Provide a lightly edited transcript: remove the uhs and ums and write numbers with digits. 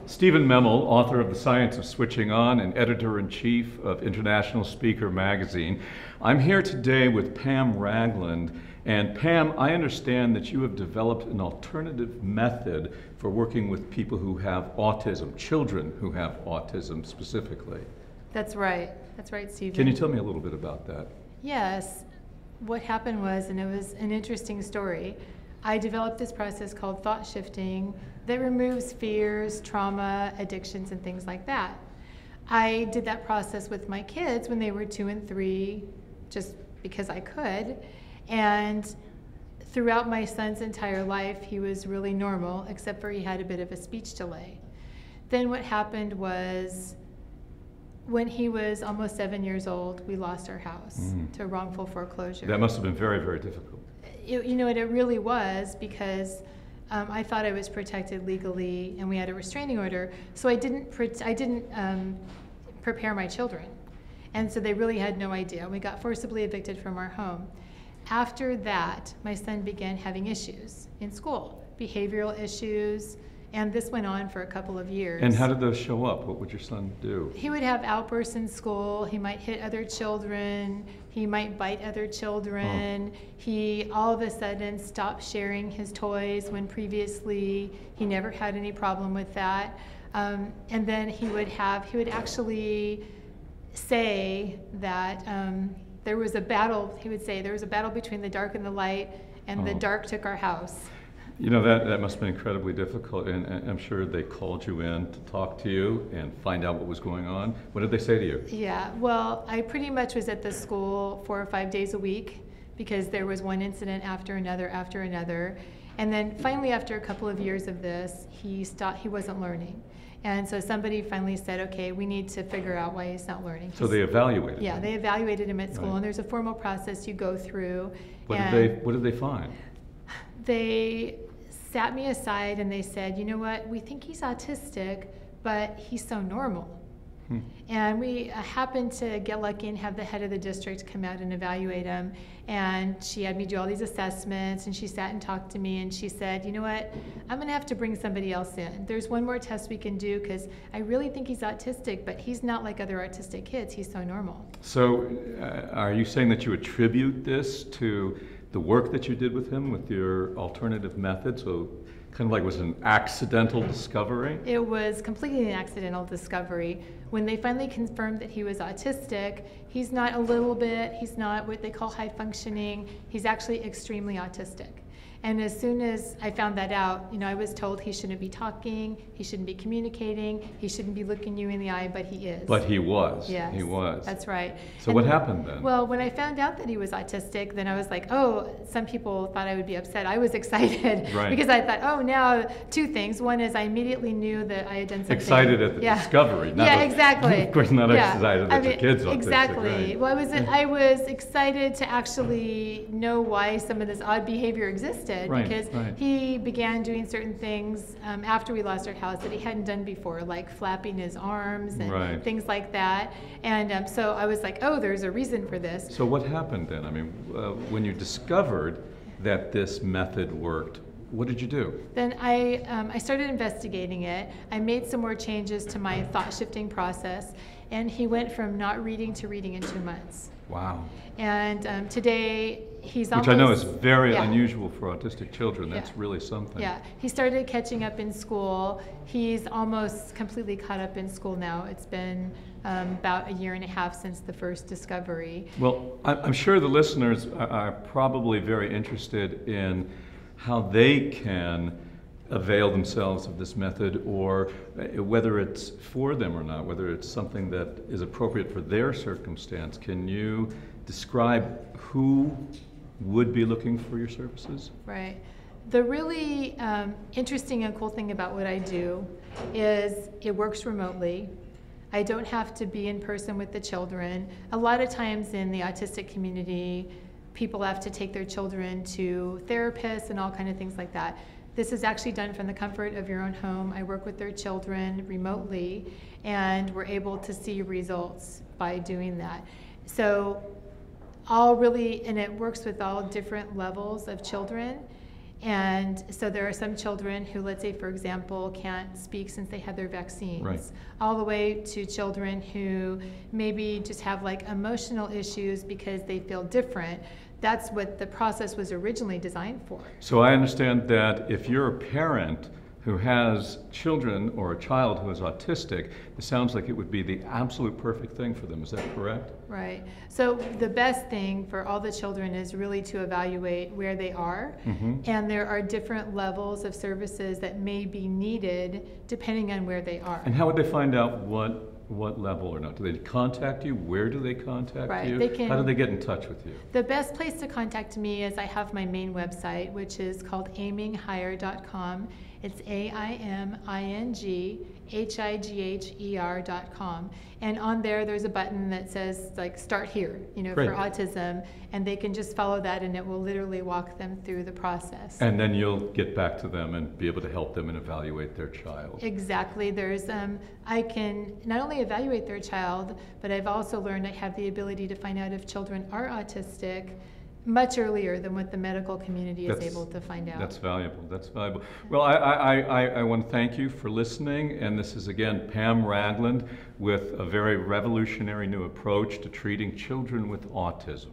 Stephen Memel, author of The Science of Switching On and editor-in-chief of International Speaker magazine. I'm here today with Pam Ragland. And Pam, I understand that you have developed an alternative method for working with people who have autism, children who have autism specifically. That's right. That's right, Stephen. Can you tell me a little bit about that? Yes. What happened was, and it was an interesting story, I developed this process called thought shifting that removes fears, trauma, addictions, and things like that. I did that process with my kids when they were 2 and 3, just because I could. And throughout my son's entire life, he was really normal, except for he had a bit of a speech delay. Then what happened was, when he was almost 7 years old, we lost our house to wrongful foreclosure. That must have been very, very difficult. It really was, because I thought I was protected legally, and we had a restraining order. So I didn't prepare my children, and so they really had no idea. We got forcibly evicted from our home. After that, my son began having issues in school, behavioral issues, and this went on for a couple of years. And how did those show up? What would your son do? He would have outbursts in school. He might hit other children. He might bite other children. He all of a sudden stopped sharing his toys when previously he never had any problem with that. And then he would actually say that there was a battle. He would say there was a battle between the dark and the light, and the dark took our house. You know, that must have been incredibly difficult, and I'm sure they called you in to talk to you and find out what was going on. What did they say to you? Yeah, well, I pretty much was at the school 4 or 5 days a week, because there was one incident after another after another. And then finally, after a couple of years of this, he wasn't learning. And so somebody finally said, okay, we need to figure out why he's not learning. So they evaluated him? Yeah, they evaluated him at school, right. And there's a formal process you go through. What did they find? They sat me aside and they said, you know what, we think he's autistic, but he's so normal. And we happened to get lucky and have the head of the district come out and evaluate him. And she had me do all these assessments, and she sat and talked to me, and she said, you know what, I'm going to have to bring somebody else in. There's one more test we can do, because I really think he's autistic, but he's not like other autistic kids. He's so normal. So are you saying that you attribute this to the work that you did with him with your alternative method? So kind of like was an accidental discovery? It was completely an accidental discovery. When they finally confirmed that he was autistic, he's not a little bit, he's not what they call high functioning, he's actually extremely autistic. And as soon as I found that out, I was told he shouldn't be talking, he shouldn't be communicating, he shouldn't be looking you in the eye, but he is. But he was. Yes, he was. That's right. So what happened then? Well, when I found out that he was autistic, then I was like, oh, some people thought I would be upset. I was excited, right. Because I thought, oh, now 2 things. One is I immediately knew that I had done something. Excited at the discovery. Yeah, exactly. Of course, not excited that your kid's autistic. Exactly. Right. Well, I was excited to actually know why some of this odd behavior existed, right, because right. He began doing certain things after we lost our house that he hadn't done before, like flapping his arms and right. things like that. And so I was like, oh, there's a reason for this. So what happened then? I mean, when you discovered that this method worked, what did you do? Then I started investigating it. I made some more changes to my thought-shifting process, and he went from not reading to reading in 2 months. Wow. And today, he's almost... Which I know is very unusual for autistic children. That's really something. Yeah. He started catching up in school. He's almost completely caught up in school now. It's been about 1.5 years since the first discovery. Well, I'm sure the listeners are probably very interested in how they can avail themselves of this method, or whether it's for them or not, whether it's something that is appropriate for their circumstance. Can you describe who would be looking for your services? Right. The really interesting and cool thing about what I do is it works remotely. I don't have to be in person with the children. A lot of times in the autistic community, people have to take their children to therapists and all kinds of things like that. This is actually done from the comfort of your own home. I work with their children remotely, and we're able to see results by doing that. So and it works with all different levels of children. And so there are some children who, let's say, for example, can't speak since they had their vaccines, Right. all the way to children who maybe just have like emotional issues because they feel different. That's what the process was originally designed for. So I understand that if you're a parent who has children or a child who is autistic, it sounds like it would be the absolute perfect thing for them. Is that correct? Right. So the best thing for all the children is really to evaluate where they are. And there are different levels of services that may be needed depending on where they are. And how would they find out what level or not? Do they contact you? Where do they contact Right, you? they can- How do they get in touch with you? The best place to contact me is I have my main website, which is called aiminghigher.com. It's AIMINGHIGHER.com. And on there's a button that says like start here, Great. for autism, and they can just follow that and it will literally walk them through the process. And then you'll get back to them and be able to help them and evaluate their child. Exactly. I can not only evaluate their child, but I've also learned I have the ability to find out if children are autistic much earlier than what the medical community is able to find out. That's valuable. That's valuable. Well, I want to thank you for listening. And this is, again, Pam Ragland with a very revolutionary new approach to treating children with autism.